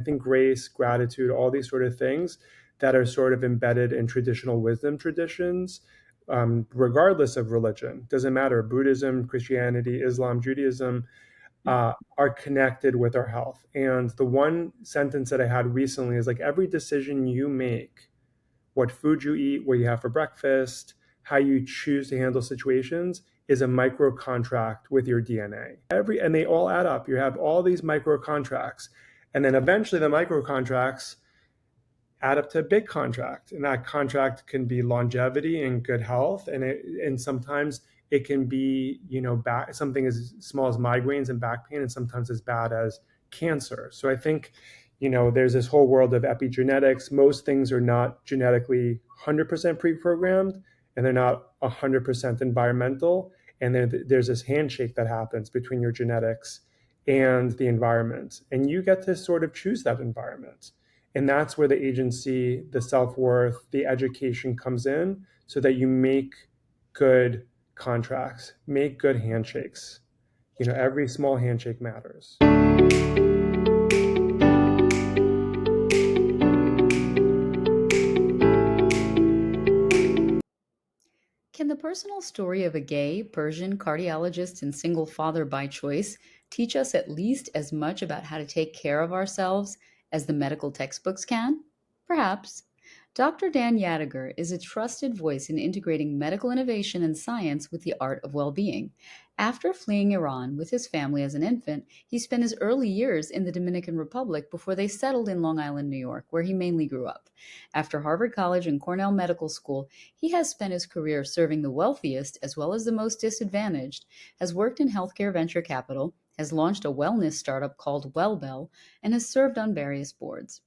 I think grace, gratitude, all these sort of things that are sort of embedded in traditional wisdom traditions, regardless of religion, doesn't matter, Buddhism, Christianity, Islam, Judaism, are connected with our health. And the one sentence that I had recently is like, every decision you make, what food you eat, what you have for breakfast, how you choose to handle situations, is a micro contract with your DNA. And they all add up. You have all these micro contracts. And then eventually the micro contracts add up to a big contract. And that contract can be longevity and good health. And sometimes it can be, something as small as migraines and back pain, and sometimes as bad as cancer. So I think, there's this whole world of epigenetics. Most things are not genetically 100% pre-programmed, and they're not 100% environmental. And then there's this handshake that happens between your genetics and the environment. And you get to sort of choose that environment. And that's where the agency, the self-worth, the education comes in, so that you make good contracts, make good handshakes. Every small handshake matters. Can the personal story of a gay, Persian cardiologist and single father by choice teach us at least as much about how to take care of ourselves as the medical textbooks can? Perhaps. Dr. Dan Yadegar is a trusted voice in integrating medical innovation and science with the art of well-being. After fleeing Iran with his family as an infant, he spent his early years in the Dominican Republic before they settled in Long Island, New York, where he mainly grew up. After Harvard College and Cornell Medical School, he has spent his career serving the wealthiest as well as the most disadvantaged, has worked in healthcare venture capital, has launched a wellness startup called Wellbel, and has served on various boards.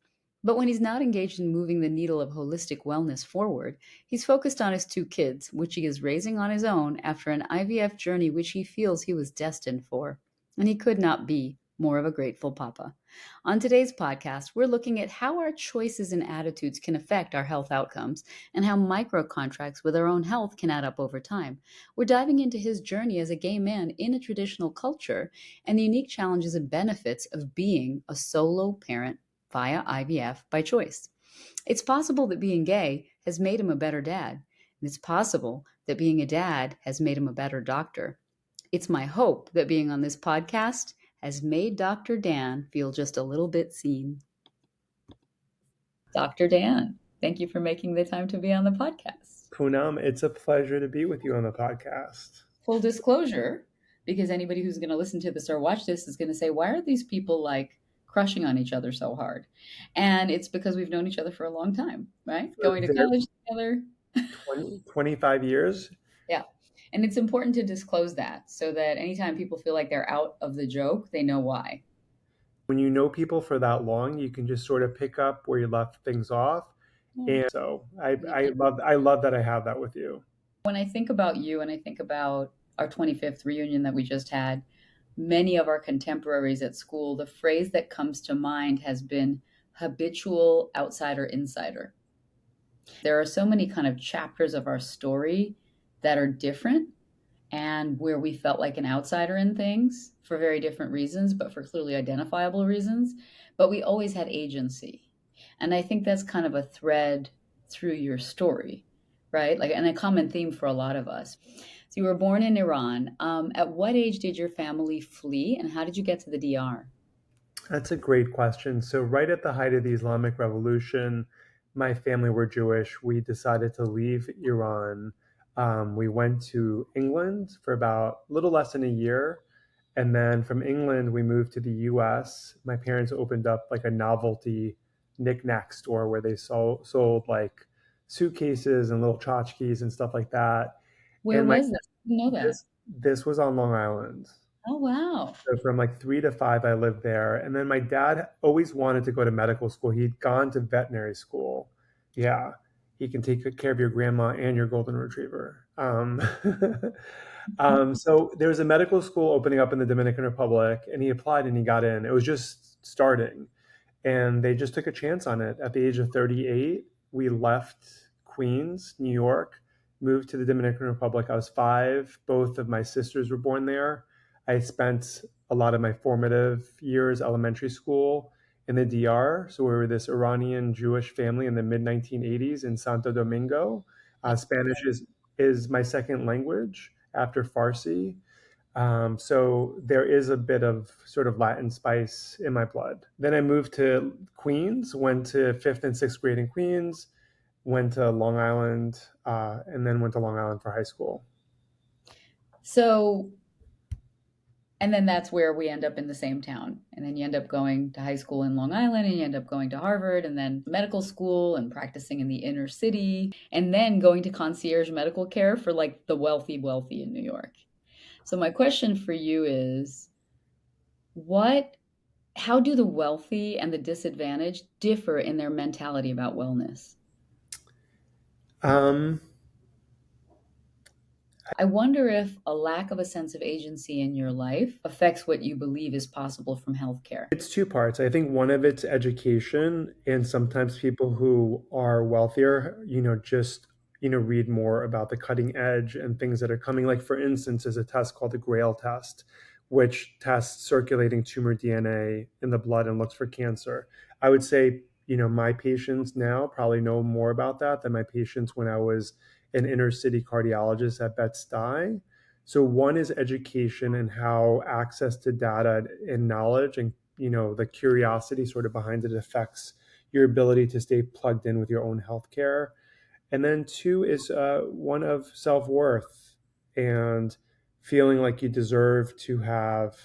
But when he's not engaged in moving the needle of holistic wellness forward, he's focused on his two kids, which he is raising on his own after an IVF journey which he feels he was destined for. And he could not be more of a grateful papa. On today's podcast, we're looking at how our choices and attitudes can affect our health outcomes and how micro contracts with our own health can add up over time. We're diving into his journey as a gay man in a traditional culture and the unique challenges and benefits of being a solo parent via IVF by choice. It's possible that being gay has made him a better dad, and it's possible that being a dad has made him a better doctor. It's my hope that being on this podcast has made Dr. Dan feel just a little bit seen. Dr. Dan, thank you for making the time to be on the podcast. Poonam, it's a pleasure to be with you on the podcast. Full disclosure, because anybody who's going to listen to this or watch this is going to say, why are these people like crushing on each other so hard? And it's because we've known each other for a long time, right? Going to college together. 25 years. Yeah. And it's important to disclose that so that anytime people feel like they're out of the joke, they know why. When you know people for that long, you can just sort of pick up where you left things off. And so I love that I have that with you. When I think about you and I think about our 25th reunion that we just had, many of our contemporaries at school, the phrase that comes to mind has been habitual outsider insider. There are so many kind of chapters of our story that are different and where we felt like an outsider in things for very different reasons, but for clearly identifiable reasons. But we always had agency. And I think that's kind of a thread through your story, right? Like, and a common theme for a lot of us. So you were born in Iran. At what age did your family flee and how did you get to the DR? That's a great question. So right at the height of the Islamic Revolution, my family were Jewish. We decided to leave Iran. We went to England for about a little less than a year. And then from England, we moved to the US. My parents opened up like a novelty knick-knack store where they sold like suitcases and little tchotchkes and stuff like that. Where was this? I didn't know that. This was on Long Island. Oh, wow. So from like 3 to 5, I lived there. And then my dad always wanted to go to medical school. He'd gone to veterinary school. Yeah, he can take care of your grandma and your golden retriever. So there was a medical school opening up in the Dominican Republic, and he applied and he got in. It was just starting, and they just took a chance on it. At the age of 38, we left Queens, New York, moved to the Dominican Republic. I was 5. Both of my sisters were born there. I spent a lot of my formative years, elementary school, in the DR. So we were this Iranian Jewish family in the mid 1980s in Santo Domingo. Spanish is my second language after Farsi. So there is a bit of sort of Latin spice in my blood. Then I moved to Queens, went to fifth and sixth grade in Queens, went to Long Island, and then went to Long Island for high school. So, and then that's where we end up in the same town. And then you end up going to high school in Long Island, and you end up going to Harvard and then medical school and practicing in the inner city, and then going to concierge medical care for like the wealthy in New York. So, my question for you is what, how do the wealthy and the disadvantaged differ in their mentality about wellness? Um, I wonder if a lack of a sense of agency in your life affects what you believe is possible from healthcare. It's two parts. I think one of it's education, and sometimes people who are wealthier, just read more about the cutting edge and things that are coming. Like for instance, there's a test called the Grail test, which tests circulating tumor DNA in the blood and looks for cancer. I would say, my patients now probably know more about that than my patients when I was an inner city cardiologist at Bed-Stuy. So one is education and how access to data and knowledge and the curiosity sort of behind it affects your ability to stay plugged in with your own healthcare. And then two is one of self-worth and feeling like you deserve to have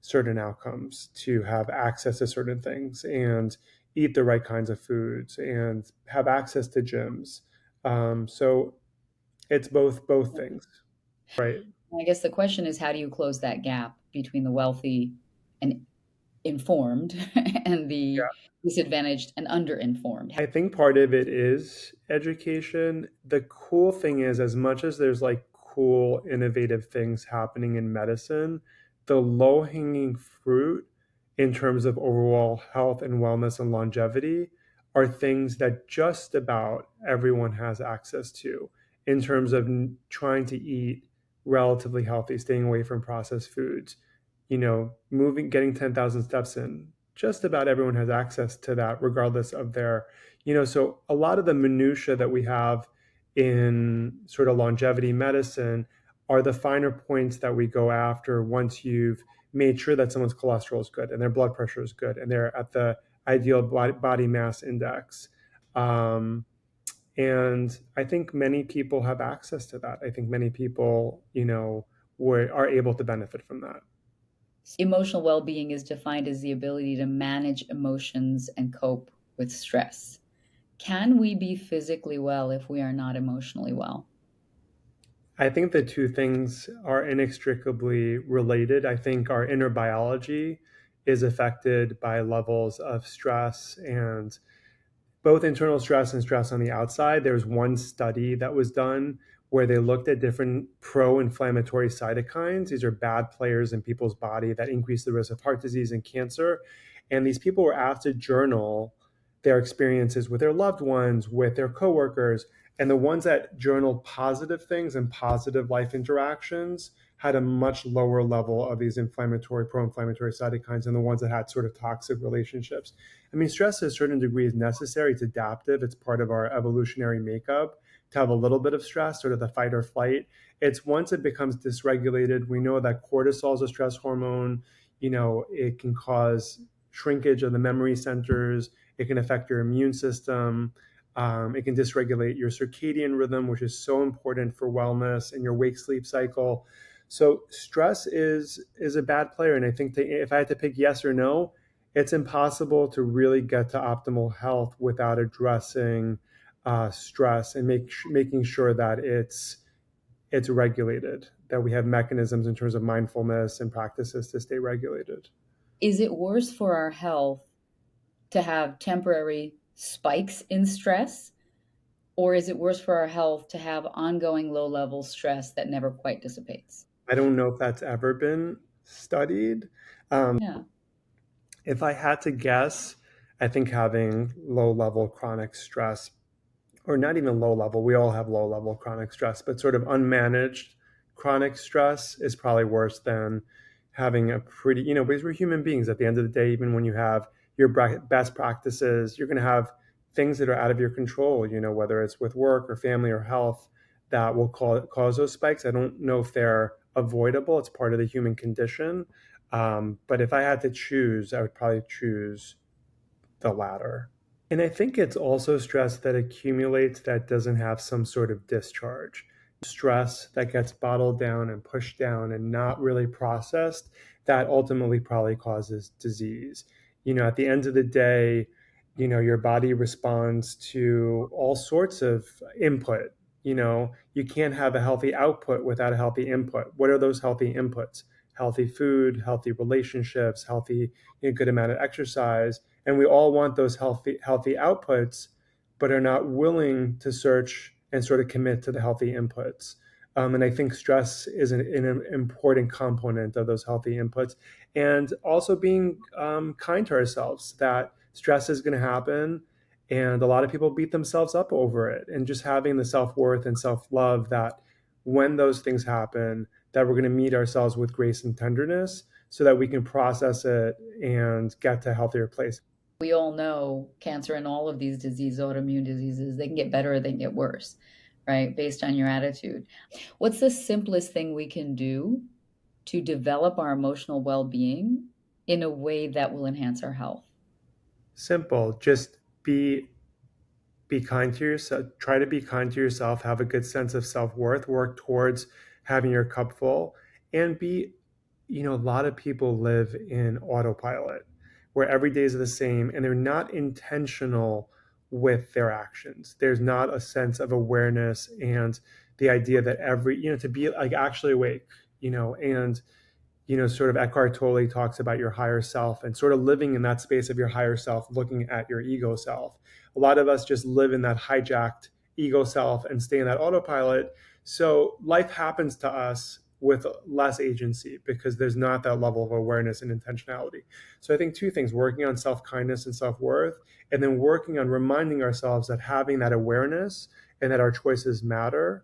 certain outcomes, to have access to certain things and eat the right kinds of foods and have access to gyms. So it's both things, right? I guess the question is, how do you close that gap between the wealthy and informed and the disadvantaged and underinformed? I think part of it is education. The cool thing is, as much as there's like cool, innovative things happening in medicine, the low hanging fruit in terms of overall health and wellness and longevity are things that just about everyone has access to in terms of trying to eat relatively healthy, staying away from processed foods, moving, getting 10,000 steps in. Just about everyone has access to that, regardless of their, so a lot of the minutia that we have in sort of longevity medicine are the finer points that we go after once you've made sure that someone's cholesterol is good and their blood pressure is good and they're at the ideal body mass index. And I think many people have access to that. I think many people, are able to benefit from that. Emotional well being is defined as the ability to manage emotions and cope with stress. Can we be physically well if we are not emotionally well? I think the two things are inextricably related. I think our inner biology is affected by levels of stress and both internal stress and stress on the outside. There's one study that was done where they looked at different pro-inflammatory cytokines. These are bad players in people's body that increase the risk of heart disease and cancer. And these people were asked to journal their experiences with their loved ones, with their coworkers, and the ones that journaled positive things and positive life interactions had a much lower level of these inflammatory, pro-inflammatory cytokines than the ones that had sort of toxic relationships. I mean, stress to a certain degree is necessary. It's adaptive. It's part of our evolutionary makeup to have a little bit of stress, sort of the fight or flight. It's once it becomes dysregulated, we know that cortisol is a stress hormone. It can cause shrinkage of the memory centers. It can affect your immune system. It can dysregulate your circadian rhythm, which is so important for wellness and your wake sleep cycle. So stress is a bad player. And I think if I had to pick yes or no, it's impossible to really get to optimal health without addressing stress and making sure that it's regulated, that we have mechanisms in terms of mindfulness and practices to stay regulated. Is it worse for our health to have temporary spikes in stress? Or is it worse for our health to have ongoing low level stress that never quite dissipates? I don't know if that's ever been studied. Um, Yeah. if I had to guess, I think having low level chronic stress, or not even low level, we all have low level chronic stress, but sort of unmanaged chronic stress is probably worse than having a pretty, because we're human beings at the end of the day, even when you have your best practices. You're going to have things that are out of your control, whether it's with work or family or health that will cause those spikes. I don't know if they're avoidable. It's part of the human condition. But if I had to choose, I would probably choose the latter. And I think it's also stress that accumulates that doesn't have some sort of discharge. Stress that gets bottled down and pushed down and not really processed, that ultimately probably causes disease. At the end of the day, your body responds to all sorts of input. You can't have a healthy output without a healthy input. What are those healthy inputs? Healthy food, healthy relationships, healthy, good amount of exercise, and we all want those healthy outputs, but are not willing to search and sort of commit to the healthy inputs. And I think stress is an important component of those healthy inputs, and also being kind to ourselves that stress is going to happen, and a lot of people beat themselves up over it, and just having the self-worth and self-love that when those things happen, that we're going to meet ourselves with grace and tenderness so that we can process it and get to a healthier place. We all know cancer and all of these diseases, autoimmune diseases, they can get better or they can get worse, right? Based on your attitude. What's the simplest thing we can do to develop our emotional well being in a way that will enhance our health? Simple. Just be kind to yourself. Try to be kind to yourself. Have a good sense of self-worth. Work towards having your cup full, and a lot of people live in autopilot where every day is the same and they're not intentional with their actions. There's not a sense of awareness and the idea that to be like actually awake, and sort of Eckhart Tolle talks about your higher self and sort of living in that space of your higher self, looking at your ego self. A lot of us just live in that hijacked ego self and stay in that autopilot. So life happens to us with less agency because there's not that level of awareness and intentionality. So I think two things: working on self-kindness and self-worth, and then working on reminding ourselves that having that awareness and that our choices matter,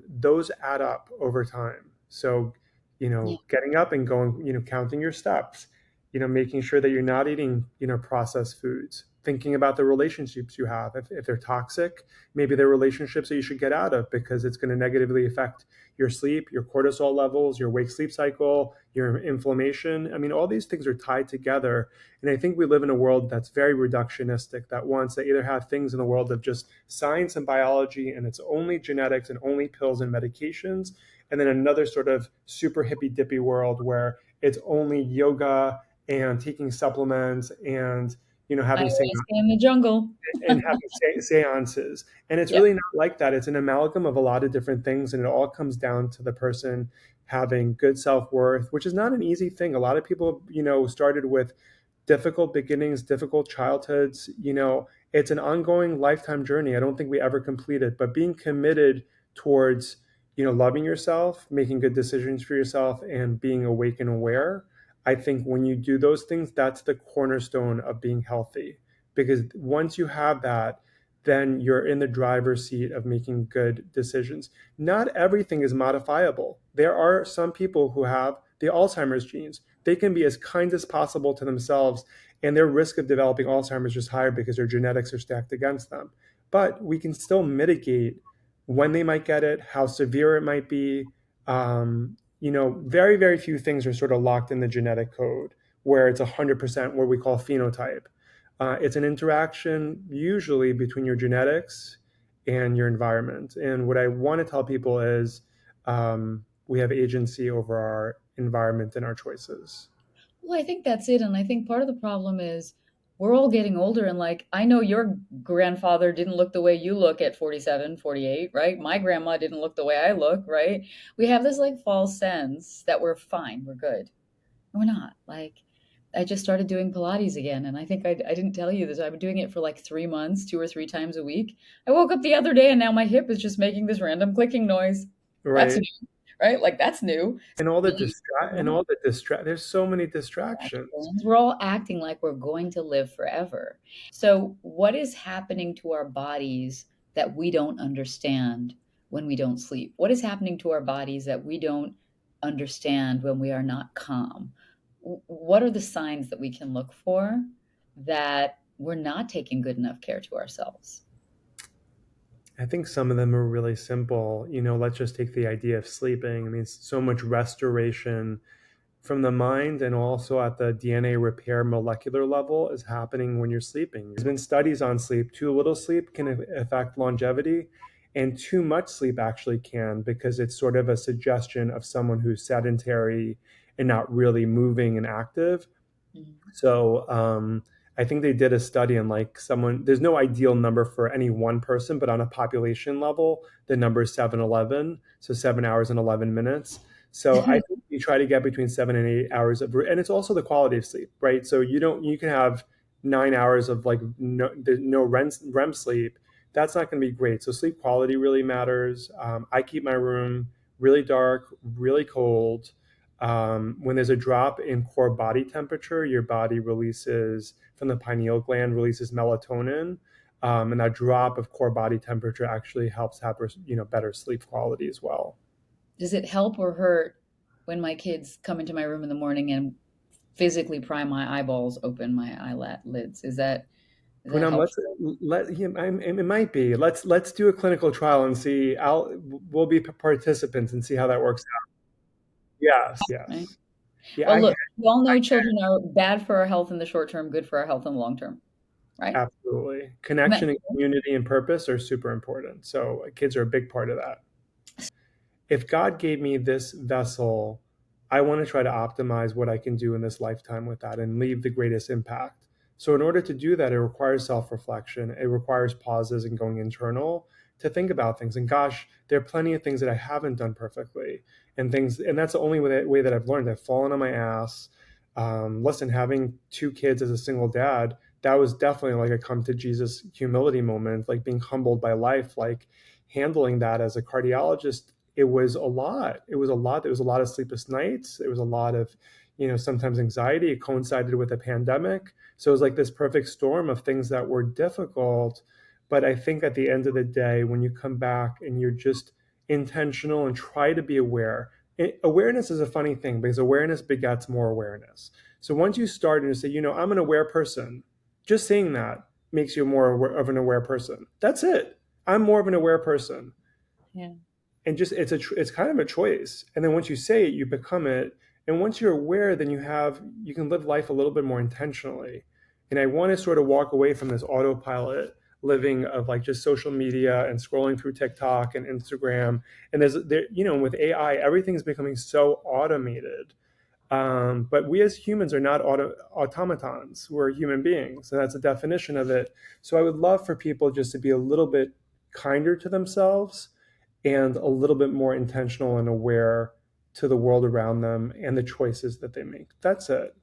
those add up over time. So Yeah. getting up and going, counting your steps, making sure that you're not eating, processed foods, thinking about the relationships you have. If they're toxic, maybe they're relationships that you should get out of because it's going to negatively affect your sleep, your cortisol levels, your wake sleep cycle, your inflammation. I mean, all these things are tied together. And I think we live in a world that's very reductionistic, that wants to either have things in the world of just science and biology and it's only genetics and only pills and medications, and then another sort of super hippy dippy world where it's only yoga and taking supplements and having Ayahuasca in the jungle. seances. And it's Yep. really not like that. It's an amalgam of a lot of different things, and it all comes down to the person having good self-worth, which is not an easy thing. A lot of people, started with difficult beginnings, difficult childhoods. It's an ongoing lifetime journey. I don't think we ever complete it, but being committed towards, loving yourself, making good decisions for yourself, and being awake and aware. I think when you do those things, that's the cornerstone of being healthy. Because once you have that, then you're in the driver's seat of making good decisions. Not everything is modifiable. There are some people who have the Alzheimer's genes. They can be as kind as possible to themselves, and their risk of developing Alzheimer's is higher because their genetics are stacked against them. But we can still mitigate when they might get it, how severe it might be. Very, very few things are sort of locked in the genetic code where it's 100% what we call phenotype. It's an interaction usually between your genetics and your environment. And what I want to tell people is we have agency over our environment and our choices. Well, I think that's it. And I think part of the problem is we're all getting older. And like, I know your grandfather didn't look the way you look at 47, 48, right? My grandma didn't look the way I look, right? We have this like false sense that we're fine, we're good. And we're not. Like, I just started doing Pilates again. And I think I didn't tell you this. I've been doing it for like 3 months, 2 or 3 times a week. I woke up the other day and now my hip is just making this random clicking noise. That's Right. new, right? Like, that's new. And all the Really. distract and all the distract there's so many distractions. We're all acting like we're going to live forever. So, what is happening to our bodies that we don't understand when we don't sleep? What is happening to our bodies that we don't understand when we are not calm? What are the signs that we can look for that we're not taking good enough care to ourselves? I think some of them are really simple. Let's just take the idea of sleeping. I mean, so much restoration from the mind and also at the DNA repair molecular level is happening when you're sleeping. There's been studies on sleep. Too little sleep can affect longevity, and too much sleep actually can, because it's sort of a suggestion of someone who's sedentary and not really moving and active. Mhm. So I think they did a study on like someone, there's no ideal number for any one person, but on a population level, the number is 7-11. So 7 hours and 11 minutes. So I think you try to get between 7 and 8 hours and it's also the quality of sleep, right? So you can have 9 hours of like no REM sleep. That's not going to be great. So sleep quality really matters. I keep my room really dark, really cold. When there's a drop in core body temperature, your body releases from the pineal gland releases melatonin, and that drop of core body temperature actually helps have better sleep quality as well. Does it help or hurt when my kids come into my room in the morning and physically pry my eyeballs open, my eyelids? Is that Poonam, helpful? it might be. Let's do a clinical trial and see. We'll be participants and see how that works out. Yes, Right? yes, yeah. Well, look, we all know children are bad for our health in the short term, good for our health in the long term, right? Absolutely. Amen. Connection and community and purpose are super important. So kids are a big part of that. If God gave me this vessel, I want to try to optimize what I can do in this lifetime with that and leave the greatest impact. So, in order to do that, it requires self reflection. It requires pauses and going internal to think about things. And gosh, there are plenty of things that I haven't done perfectly, and that's the only way that I've learned. I've fallen on my ass. Listen, having two kids as a single dad, that was definitely like a come to Jesus humility moment, like being humbled by life, like handling that as a cardiologist. It was a lot. It was a lot. There was a lot of sleepless nights. It was a lot of, sometimes anxiety. It coincided with a pandemic. So it was like this perfect storm of things that were difficult. But I think at the end of the day, when you come back and you're just intentional and try to be aware, awareness is a funny thing because awareness begets more awareness. So once you start and you say, I'm an aware person, just saying that makes you more of an aware person. That's it. I'm more of an aware person, Yeah. and just it's kind of a choice. And then once you say it, you become it. And once you're aware, then you can live life a little bit more intentionally. And I want to sort of walk away from this autopilot living of like just social media and scrolling through TikTok and Instagram. And with AI, everything's becoming so automated. But we as humans are not automatons. We're human beings, and that's a definition of it. So I would love for people just to be a little bit kinder to themselves and a little bit more intentional and aware to the world around them and the choices that they make. That's it.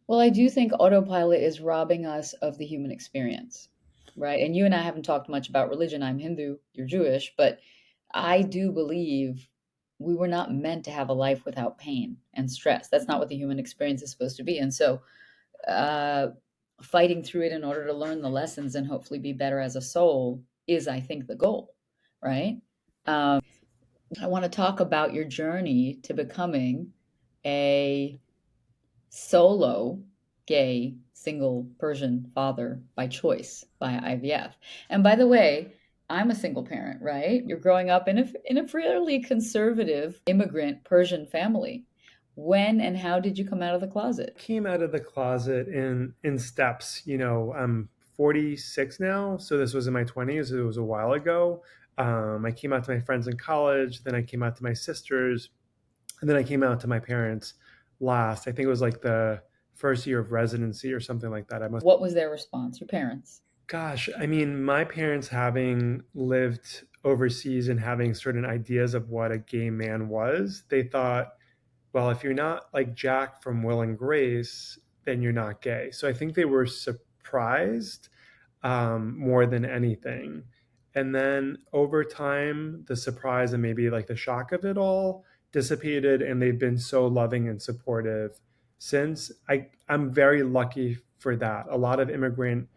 Well, I do think autopilot is robbing us of the human experience, right? And you and I haven't talked much about religion. I'm Hindu, you're Jewish, but I do believe we were not meant to have a life without pain and stress. That's not what the human experience is supposed to be. And so, uh, fighting through it in order to learn the lessons and hopefully be better as a soul is, I think, the goal, right? I want to talk about your journey to becoming a solo gay single Persian father by choice by IVF. And by the way, I'm a single parent, right? You're growing up in a fairly conservative immigrant Persian family. When and how did you come out of the closet? Came out of the closet in steps. I'm 46 now, so this was in my 20s. It was a while ago. I came out to my friends in college, then I came out to my sisters, and then I came out to my parents last. I think it was like the first year of residency or something like that. I must. What was their response, your parents? Gosh, I mean, my parents, having lived overseas and having certain ideas of what a gay man was, they thought, well, if you're not like Jack from Will and Grace, then you're not gay. So I think they were surprised, more than anything. And then over time, the surprise and maybe like the shock of it all dissipated, and they've been so loving and supportive since. I'm very lucky for that. A lot of immigrant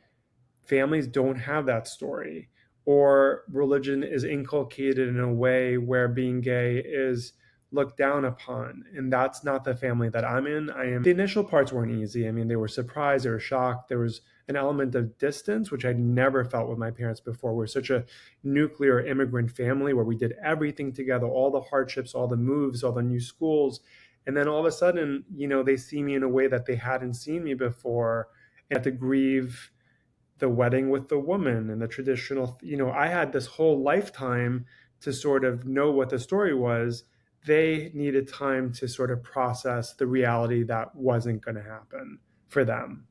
families don't have that story, or religion is inculcated in a way where being gay is looked down upon, and that's not the family that I'm in. The initial parts weren't easy. I mean, they were surprised, they were shocked, there was an element of distance, which I'd never felt with my parents before. We're such a nuclear immigrant family where we did everything together, all the hardships, all the moves, all the new schools. And then all of a sudden, they see me in a way that they hadn't seen me before, and had to grieve the wedding with the woman and the traditional, I had this whole lifetime to sort of know what the story was. They needed time to sort of process the reality that wasn't going to happen for them.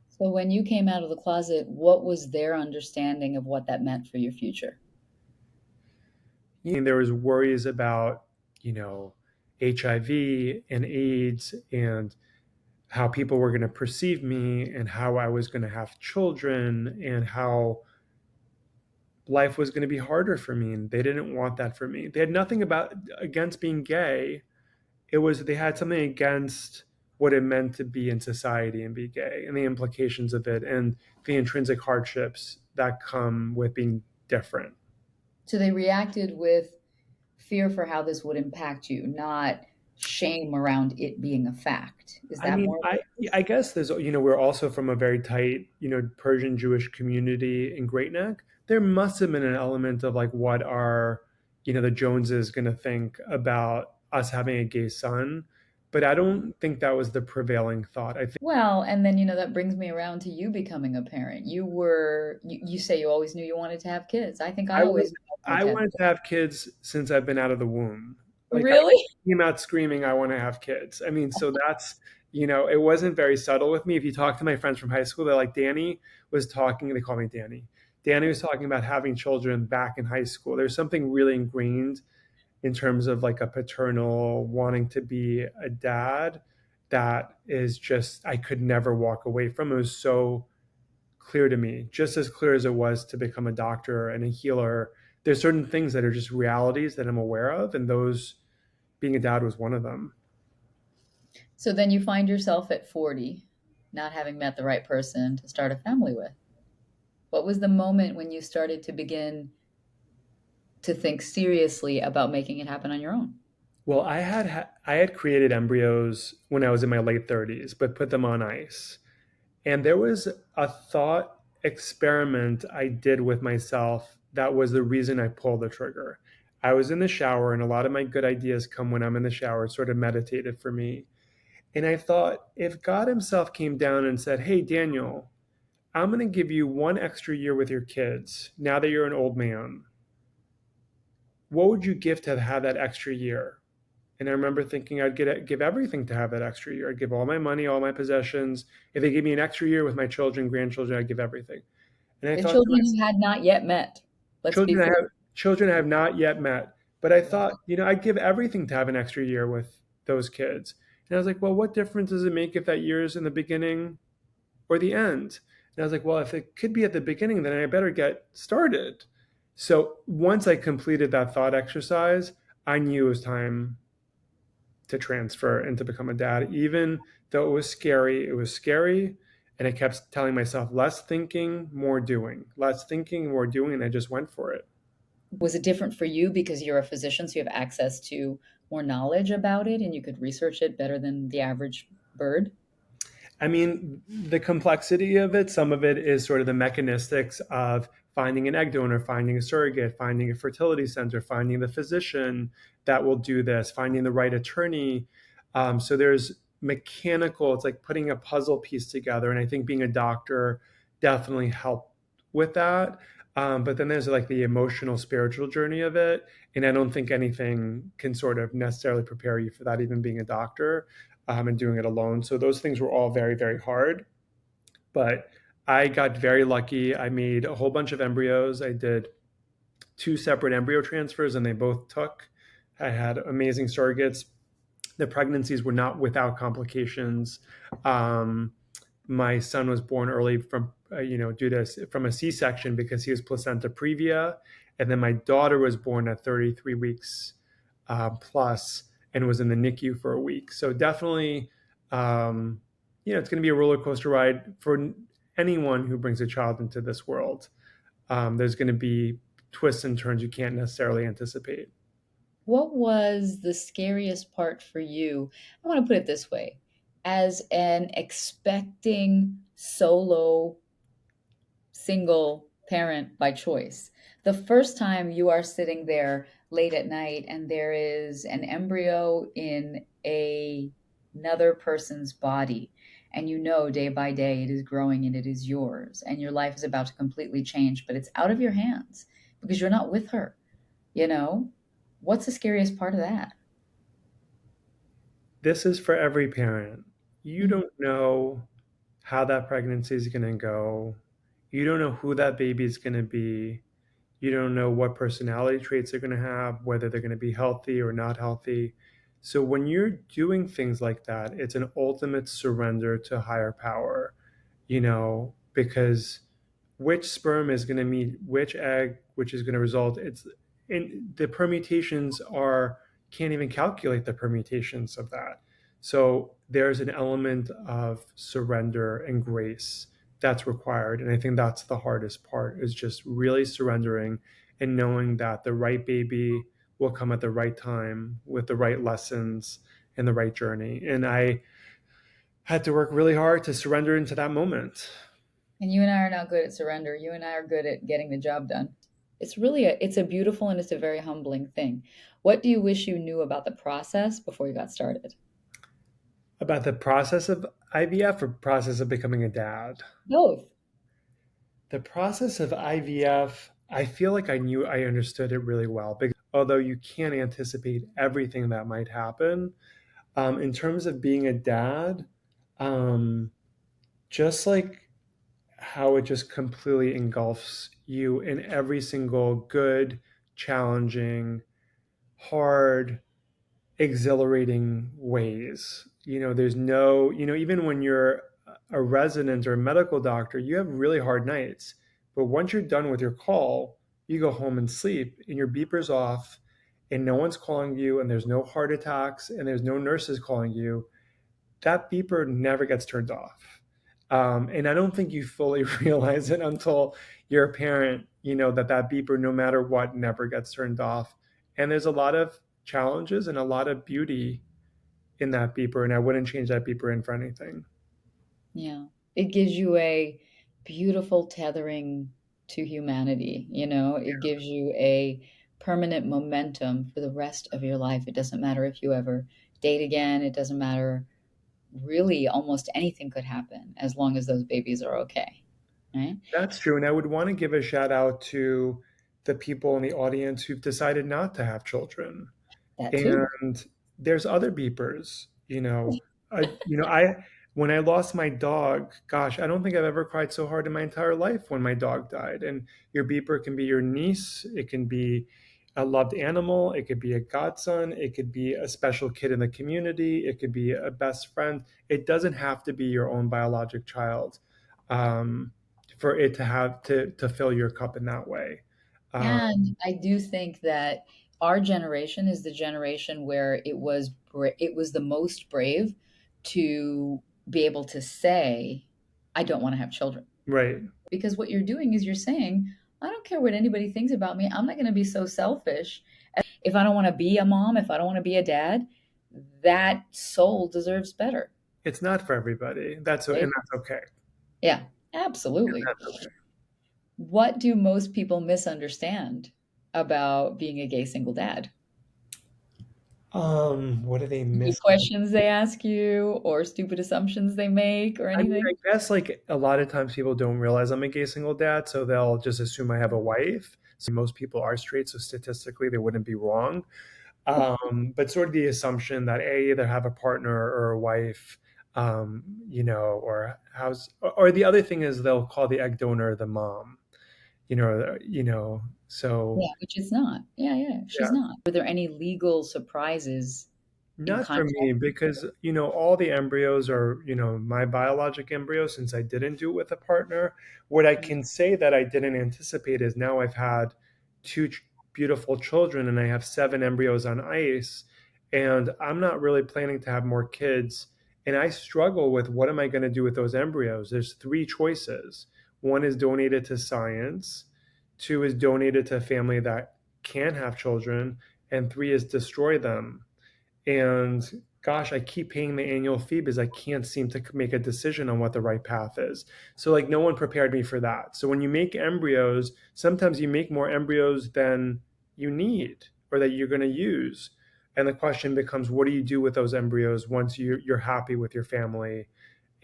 So when you came out of the closet, what was their understanding of what that meant for your future? There was worries about, you know, HIV and AIDS and how people were going to perceive me and how I was going to have children and how life was going to be harder for me, and they didn't want that for me. They had nothing about against being gay. It was they had something against what it meant to be in society and be gay and the implications of it and the intrinsic hardships that come with being different. So they reacted with fear for how this would impact you, not shame around it being a fact. Is I that mean, more I what it is? I guess there's we're also from a very tight, Persian Jewish community in Great Neck. There must have been an element of like what are, the Joneses going to think about us having a gay son, but I don't think that was the prevailing thought. I think Well, and then, that brings me around to you becoming a parent. You say you always knew you wanted to have kids. I think I I want always knew I wanted I to have wanted kids. to have kids since I've been out of the womb. Like I Really? came out screaming, I want to have kids. I mean, so that's, it wasn't very subtle with me. If you talk to my friends from high school, they're like, Danny was talking, they call me Danny. Danny was talking about having children back in high school. There's something really ingrained in terms of like a paternal wanting to be a dad that is just, I could never walk away from. It was so clear to me, just as clear as it was to become a doctor and a healer. There's certain things that are just realities that I'm aware of, and those being a dad was one of them. So then you find yourself at 40, not having met the right person to start a family with. What was the moment when you started to begin to think seriously about making it happen on your own? Well, I had created embryos when I was in my late 30s, but put them on ice. And there was a thought experiment I did with myself that was the reason I pulled the trigger. I was in the shower, and a lot of my good ideas come when I'm in the shower. It's sort of meditative for me. And I thought, if God Himself came down and said, Hey, Daniel, I'm going to give you 1 extra year with your kids now that you're an old man, what would you give to have that extra year? And I remember thinking give everything to have that extra year. I'd give all my money, all my possessions. If they gave me an extra year with my children, grandchildren, I'd give everything. And I The thought to children myself, you had not yet met. Let's be children I clear. have children I have not yet met. But I thought, I'd give everything to have an extra year with those kids. And I was like, well, what difference does it make if that year is in the beginning or the end? And I was like, well, if it could be at the beginning, then I better get started. So once I completed that thought exercise, I knew it was time to transfer and to become a dad. Even though it was scary. And I kept telling myself, less thinking, more doing, less thinking, more doing. And I just went for it. Was it different for you because you're a physician, so you have access to more knowledge about it and you could research it better than the average bird? I mean, the complexity of it, some of it is sort of the mechanistics of finding an egg donor, finding a surrogate, finding a fertility center, finding the physician that will do this, finding the right attorney. So there's mechanical, it's like putting a puzzle piece together. And I think being a doctor definitely helped with that. But then there's like the emotional, spiritual journey of it. And I don't think anything can sort of necessarily prepare you for that, even being a doctor and doing it alone. So those things were all very, very hard. But I got very lucky. I made a whole bunch of embryos. I did 2 separate embryo transfers, and they both took. I had amazing surrogates. The pregnancies were not without complications. Um, my son was born early from, due to from a C-section because he was placenta previa, and then my daughter was born at 33 weeks plus and was in the NICU for a week. So definitely, it's going to be a roller coaster ride for anyone who brings a child into this world. There's going to be twists and turns you can't necessarily anticipate. What was the scariest part for you? I want to put it this way. As an expecting solo single parent by choice. The first time you are sitting there late at night and there is an embryo in another person's body, and you know day by day it is growing and it is yours, and your life is about to completely change, but it's out of your hands because you're not with her, you know? What's the scariest part of that? This is for every parent. You Mhm. don't know how that pregnancy is going to go. You don't know who that baby is going to be. You don't know what personality traits they're going to have, whether they're going to be healthy or not healthy. So when you're doing things like that, it's an ultimate surrender to higher power, because which sperm is going to meet which egg, which is going to result. It's and the permutations are can't even calculate the permutations of that. So there's an element of surrender and grace that's required. And I think that's the hardest part is just really surrendering and knowing that the right baby will come at the right time with the right lessons and the right journey. And I had to work really hard to surrender into that moment. And you and I are not good at surrender. You and I are good at getting the job done. It's a beautiful and it's a very humbling thing. What do you wish you knew about the process before you got started? About the process of IVF or process of becoming a dad? Both. The process of IVF, I feel like I understood it really well because although you can't anticipate everything that might happen, in terms of being a dad, um, just like how it just completely engulfs you in every single good, challenging, hard, exhilarating ways. There's no, even when you're a resident or a medical doctor, you have really hard nights. But once you're done with your call, you go home and sleep, and your beeper's off, and no one's calling you, and there's no heart attacks, and there's no nurses calling you. That beeper never gets turned off. And I don't think you fully realize it until you're a parent, that beeper, no matter what, never gets turned off. And there's a lot of challenges and a lot of beauty in that beeper. And I wouldn't change that beeper in for anything. Yeah. It gives you a beautiful tethering to humanity, you know? It gives you a permanent momentum for the rest of your life. It doesn't matter if you ever date again, it doesn't matter really almost anything could happen as long as those babies are okay, right? That's true. And I would want to give a shout out to the people in the audience who've decided not to have children. That too. And there's other beepers, I when I lost my dog, gosh, I don't think I've ever cried so hard in my entire life when my dog died. And your beeper can be your niece, it can be a loved animal, it could be a godson, it could be a special kid in the community, it could be a best friend. It doesn't have to be your own biologic child, um, for it to have to fill your cup in that way. Uh, And I do think that our generation is the generation where it was the most brave to be able to say, I don't want to have children. right. Because what you're doing is you're saying, I don't care what anybody thinks about me. I'm not going to be so selfish. If I don't want to be a mom, if I don't want to be a dad, that soul deserves better. It's not for everybody. And Right? that's okay. Yeah, And absolutely. that's okay. What do most people misunderstand about being a gay single dad? What do they Stupid miss? questions they ask you, or stupid assumptions they make, or I mean, anything? I guess like a lot of times people don't realize I'm a gay single dad, so they'll just assume I have a wife. So most people are straight, so statistically they wouldn't be wrong. But sort of the assumption that I either have a partner or a wife, or or the other thing is they'll call the egg donor the mom, so Yeah, which is not. Yeah, yeah, yeah. she's not. Were there any legal surprises in Not for me, contacting because all the embryos are my biologic embryos. Since I didn't do it with a partner, what I her? can say that I didn't anticipate is now I've had two beautiful children, and I have seven embryos on ice, and I'm not really planning to have more kids. And I struggle with what am I going to do with those embryos. There's three choices. One is donated to science, two is donated to a family that can't have children, and three is destroy them. And gosh, I keep paying the annual fee because I can't seem to make a decision on what the right path is. So, like, no one prepared me for that. So, when you make embryos, sometimes you make more embryos than you need or that you're going to use. And the question becomes, what do you do with those embryos once you're happy with your family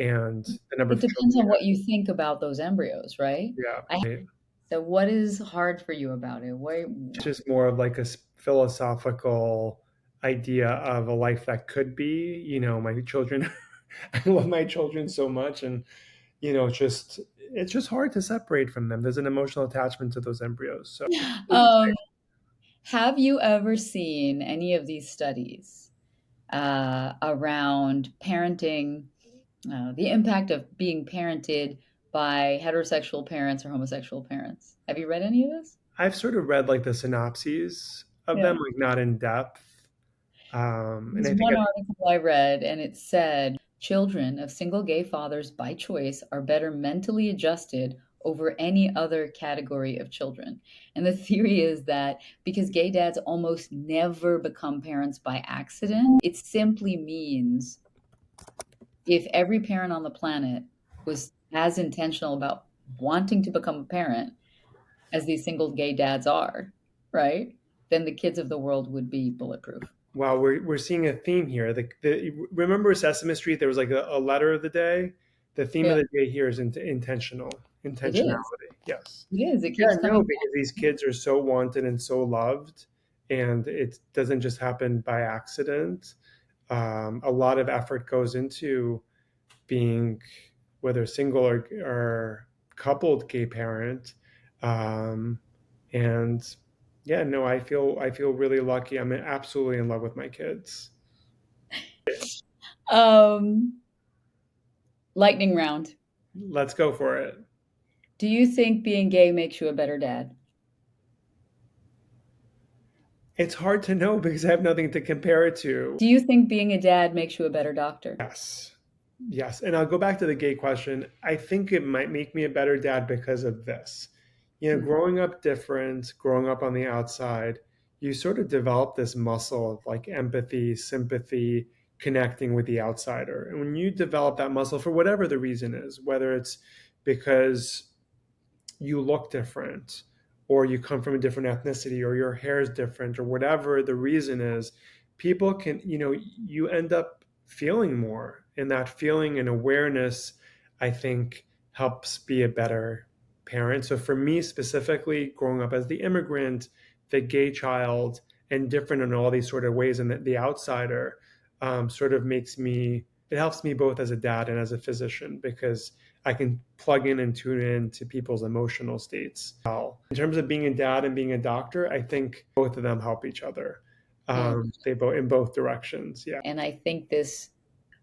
and the number It of depends children on you what you think about those embryos, right? have? I Yeah. So what is hard for you about it? Why? It's just more of like a philosophical idea of a life that could be. My children, I love my children so much, and it's just hard to separate from them. There's an emotional attachment to those embryos. So Um, have you ever seen any of these studies around parenting, the impact of being parented by heterosexual parents or homosexual parents? Have you read any of this? I've sort of read like the synopses of them, Yeah. like not in depth. And There's I think one article I read, and it said children of single gay fathers by choice are better mentally adjusted over any other category of children. And the theory is that because gay dads almost never become parents by accident, it simply means if every parent on the planet was as intentional about wanting to become a parent as these single gay dads are, right? Then the kids of the world would be bulletproof. wow, we're seeing a theme here. Remember Sesame Street? There was like a letter of the day. The theme of Yeah, the day here is it is. intentionality. Yes. It is. It Yeah, keeps no, coming because these kids are so wanted and so loved, and it doesn't just happen by accident. A lot of effort goes into being, whether single or coupled gay parent, um, and yeah, no, I feel really lucky. I'm absolutely in love with my kids. back. Lightning round. Let's go for it. Do you think being gay makes you a better dad? It's hard to know because I have nothing to compare it to. Do you think being a dad makes you a better doctor? Yes. Yes. And I'll go back to the gay question. I think it might make me a better dad because of this. Hmm. Growing up different, growing up on the outside, you sort of develop this muscle of like empathy, sympathy, connecting with the outsider. And when you develop that muscle, for whatever the reason is, whether it's because you look different or you come from a different ethnicity or your hair is different or whatever the reason is, people can, you end up feeling more, and that feeling and awareness, I think, helps be a better parent. So for me specifically, growing up as the immigrant, the gay child, and different in all these sort of ways, and the outsider, sort of it helps me both as a dad and as a physician because I can plug in and tune in to people's emotional states. Well, in terms of being a dad and being a doctor, I think both of them help each other. And They both in both directions. Yeah. and I think this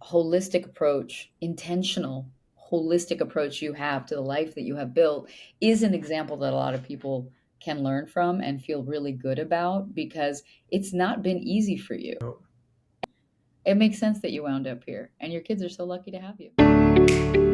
holistic approach, intentional holistic approach you have to the life that you have built is an example that a lot of people can learn from and feel really good about because it's not been easy for you. It makes sense that you wound up here and your kids are so lucky to have you.